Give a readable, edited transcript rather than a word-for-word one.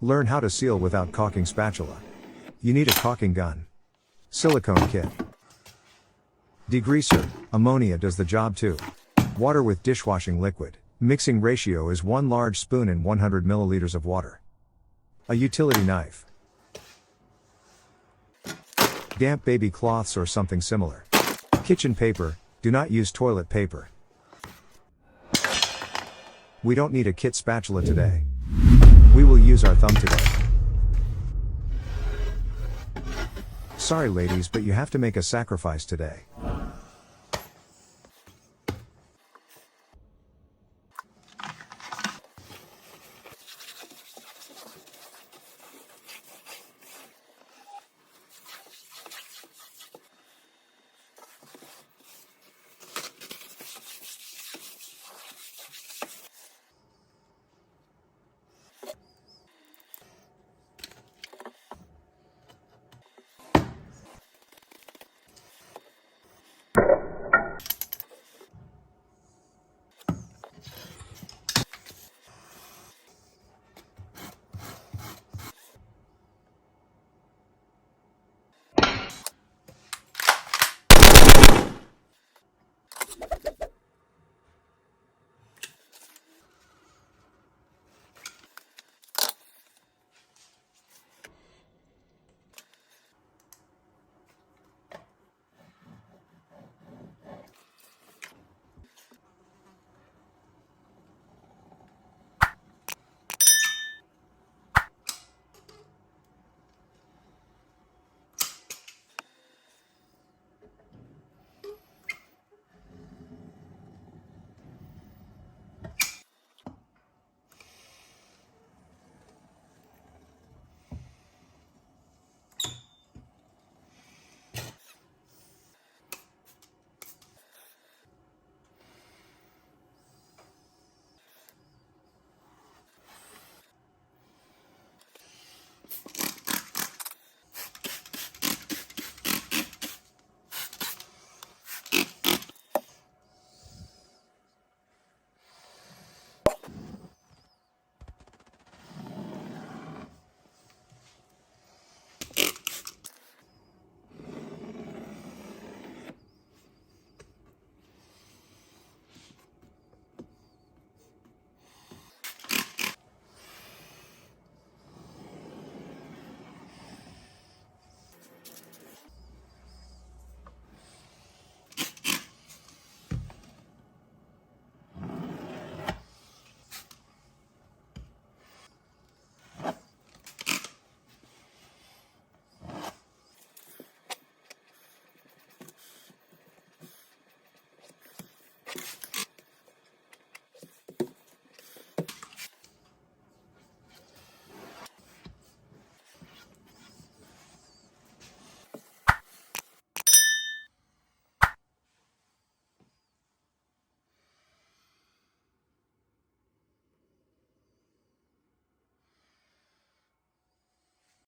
Learn how to seal without caulking spatula. You need a caulking gun. Silicone kit. Degreaser, ammonia does the job too. Water with dishwashing liquid. Mixing ratio is 1 large spoon in 100 milliliters of water. A utility knife. Damp baby cloths or something similar. Kitchen paper, do not use toilet paper. We don't need a kit spatula today. We will use our thumb today. Sorry ladies, but you have to make a sacrifice today.